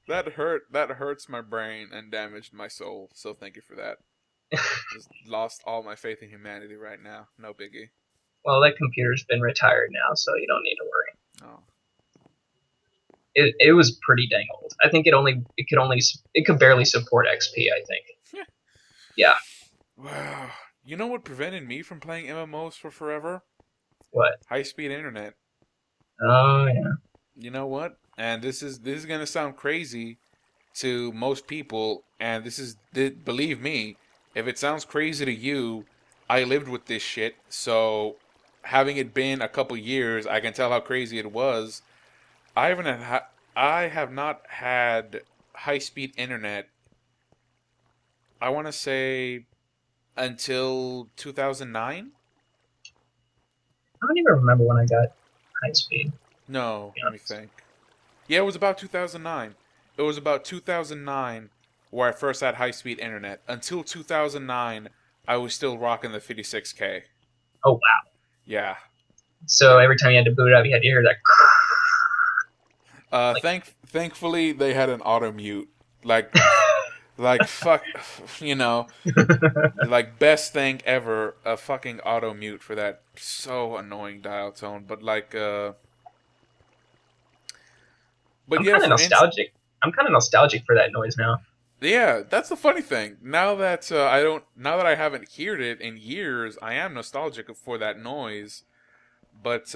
That hurts my brain and damaged my soul. So thank you for that. Just lost all my faith in humanity right now. No biggie. Well, that computer's been retired now, so you don't need to worry. Oh. It was pretty dang old. I think it could barely support XP. I think. Yeah. Wow. You know what prevented me from playing MMOs for forever? What? High speed internet. Oh yeah. You know what? And this is gonna sound crazy to most people, and believe me, if it sounds crazy to you, I lived with this shit. So having it been a couple years, I can tell how crazy it was. I haven't had, I have not had high speed internet. I want to say until 2009. I don't even remember when I got high speed. To No, be let me honest. think. Yeah, it was about 2009. It was about 2009 where I first had high speed internet. Until 2009, I was still rocking the 56K. Oh wow. Yeah. So Yep. every time you had to boot up, you had to hear that. Like. Thankfully they had an auto mute. Like fuck, you know, like best thing ever, a fucking auto mute for that so annoying dial tone. But I'm yeah, kind of for instance, nostalgic. I'm kind of nostalgic for that noise now. yeah, that's the funny thing. Now that I haven't heard it in years, I am nostalgic for that noise. But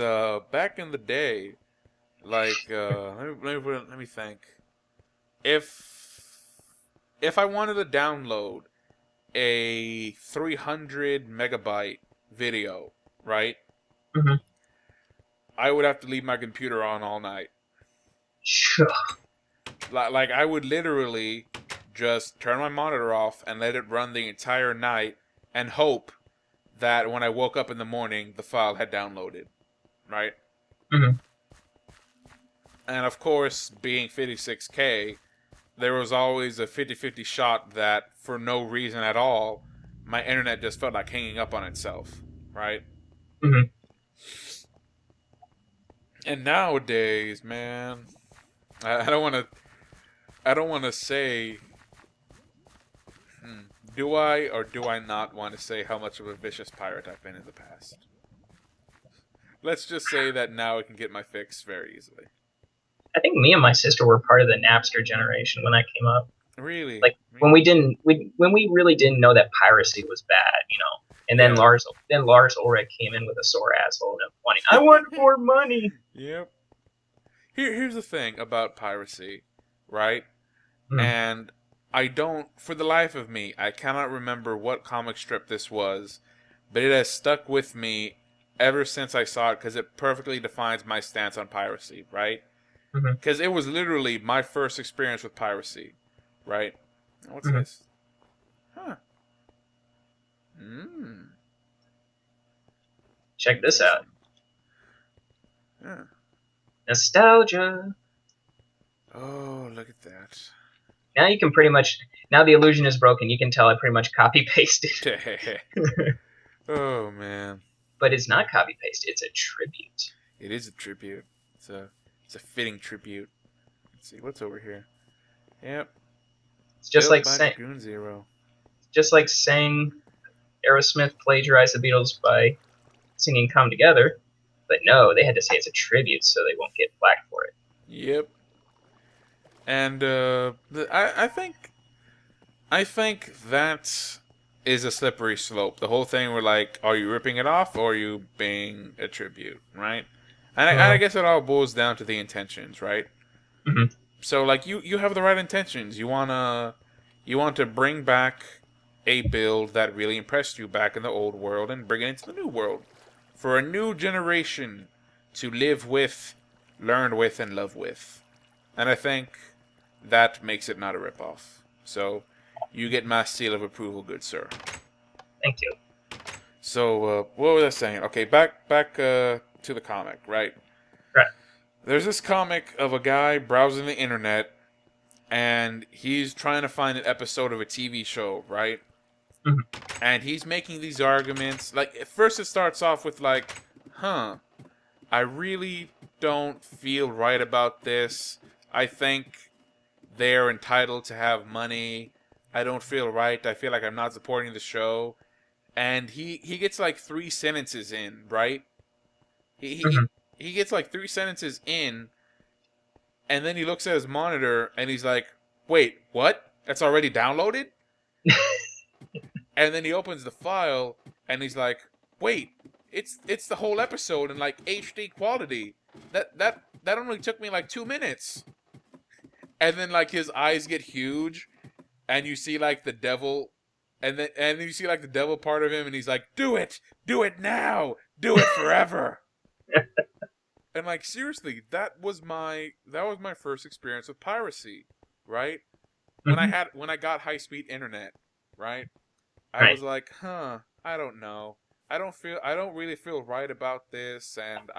back in the day, let me think. If if I wanted to download a 300 megabyte video, right? Hmm. I would have to leave my computer on all night. Sure. Like I would literally just turn my monitor off and let it run the entire night and hope that when I woke up in the morning, the file had downloaded, right? Hmm. And of course, being 56K, there was always a 50-50 shot that for no reason at all, my internet just felt like hanging up on itself, right? Hmm. And nowadays, man, I don't want to. I don't want to say. Hmm, do I or do I not want to say how much of a vicious pirate I've been in the past? Let's just say that now I can get my fix very easily. I think me and my sister were part of the Napster generation when that came up. Really, Like really, when we really didn't know that piracy was bad, you know. And yeah. then Lars Ulrich came in with a sore asshole and wanting, I want more money. Yep. Here's the thing about piracy, right? Hmm. And I don't, for the life of me, I cannot remember what comic strip this was, but it has stuck with me ever since I saw it because it perfectly defines my stance on piracy, right? Hmm. Because it was literally my first experience with piracy, right? What's Hmm. this? Huh. Mmm. Check this out. Interesting. Yeah. Nostalgia. Oh, look at that. Now you can pretty much, now the illusion is broken. You can tell I pretty much copy pasted. Oh man, But it's not copy paste, it's a tribute. it is a tribute. It's a it's a fitting tribute. Let's see what's over here. Yep, It's built by Dragoon Zero. just like saying Aerosmith plagiarized the Beatles by singing "Come Together," but no, they had to say it's a tribute so they won't get flack for it. Yep, and I think that is a slippery slope. The whole thing, we're like, are you ripping it off or are you being a tribute, right? And I guess it all boils down to the intentions, right? Mm-hmm. So like you have the right intentions. You want to bring back a build that really impressed you back in the old world and bring it into the new world for a new generation to live with, learn with, and love with. And I think that makes it not a ripoff. So you get my seal of approval, good sir. Thank you. So what was I saying? Okay, back to the comic, right? Right. There's this comic of a guy browsing the internet, and he's trying to find an episode of a TV show, right? Mm-hmm. And he's making these arguments. Like, at first it starts off with like, huh, I really don't feel right about this. I think they're entitled to have money. I don't feel right. I feel like I'm not supporting the show. And he gets like 3 sentences in, right? He he Hmm. he gets like 3 sentences in, and then he looks at his monitor and he's like, "Wait, what? That's already downloaded?" And then he opens the file and he's like, "Wait, it's the whole episode in like HD quality. That only took me like 2 minutes." And then like his eyes get huge, and you see like the devil, and you see like the devil part of him, and he's like, do it now, do it forever." And like seriously, that was my first experience with piracy, right? Hmm. When I got high speed internet, right? I Right. was like, I don't know. I don't really feel right about this, and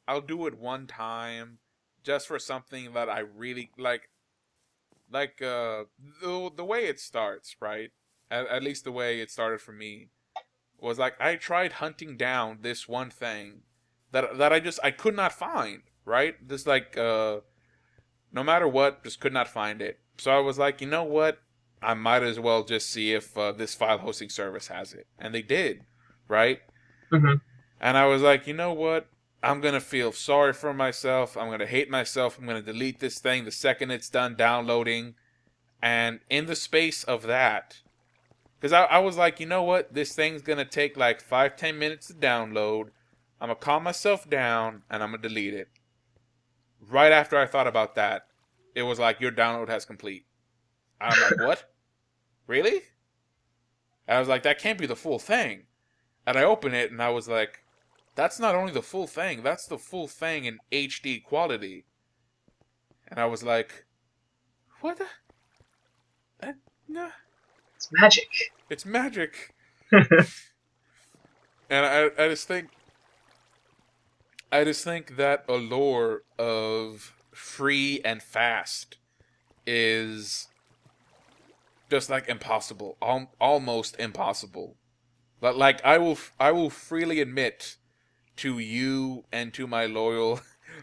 I'll do it one time just for something that I really like. Like the way it starts, right? At least the way it started for me was like I tried hunting down this one thing that I could not find, right? Just like no matter what, just could not find it. So I was like, you know what? I might as well just see if this file hosting service has it, and they did, right? Hmm. And I was like, you know what? I'm gonna feel sorry for myself. I'm gonna hate myself. I'm gonna delete this thing the second it's done downloading. And in the space of that, because I was like, you know what? This thing's going to take like 5-10 minutes to download. I'm going to calm myself down and I'm going to delete it. Right after I thought about that, it was like, your download has complete. And I'm like, what? Really? And I was like, that can't be the full thing. And I opened it and I was like, that's not only the full thing, that's the full thing in HD quality. And I was like, what the? No, It's magic. it's magic. And I just think that allure of free and fast is just like impossible, almost impossible. But like I will freely admit to you and to my loyal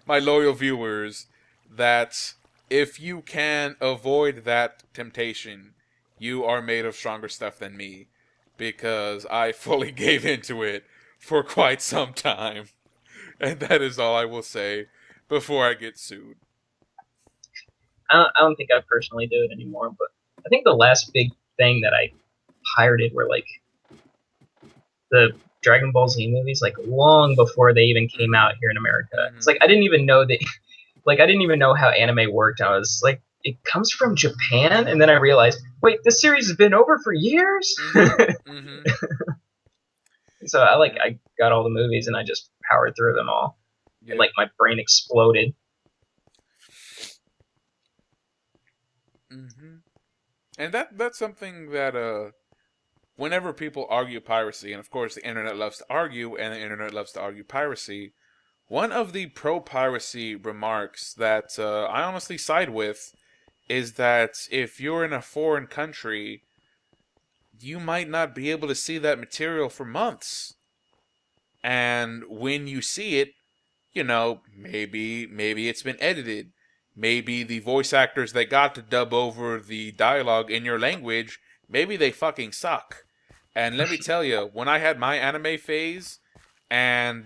my loyal viewers that if you can avoid that temptation, you are made of stronger stuff than me, because I fully gave into it for quite some time. And that is all I will say before I get sued. I don't think I personally do it anymore, but I think the last big thing that I pirated were like the Dragon Ball Z movies, like long before they even came Mm-hmm. out here in America. It's Mm-hmm. like I didn't even know that, like I didn't even know how anime worked. I was like, it comes from Japan, and then I realized, wait, this series has been over for years. Mm-hmm. Mm-hmm. So I got all the movies and I just powered through them all, and Yep. like my brain exploded. Mm-hmm. And that's something that whenever people argue piracy, and of course the internet loves to argue, and the internet loves to argue piracy, one of the pro piracy remarks that I honestly side with is that if you're in a foreign country, you might not be able to see that material for months. And when you see it, maybe it's been edited. Maybe the voice actors that got to dub over the dialogue in your language, maybe they fucking suck. And let me tell you, when I had my anime phase, and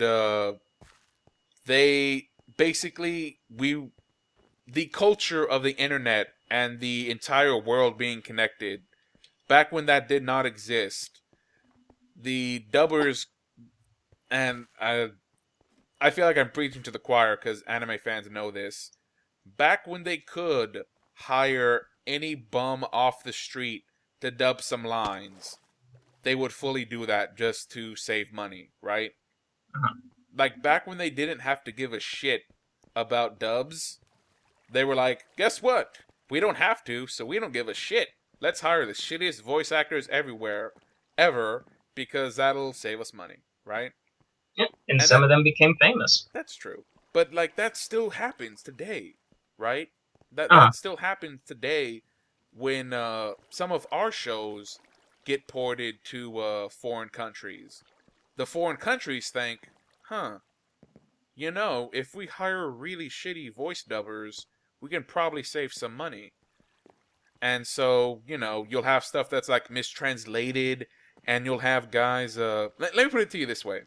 they basically we the culture of the internet and the entire world being connected, back when that did not exist, the dubbers, and I feel like I'm preaching to the choir because anime fans know this. Back when they could hire any bum off the street to dub some lines, they would fully do that just to save money, right? Like back when they didn't have to give a shit about dubs, they were like, guess what? We don't have to, so we don't give a shit. Let's hire the shittiest voice actors everywhere, ever, because that'll save us money, right? Yeah, and And some of them became famous. that's true. But like that still happens today, right? That Uh, that still happens today when some of our shows get ported to foreign countries. The foreign countries think, huh, if we hire really shitty voice dubbers, we can probably save some money. And so, you'll have stuff that's like mistranslated, and you'll have guys. Let me put it to you this way: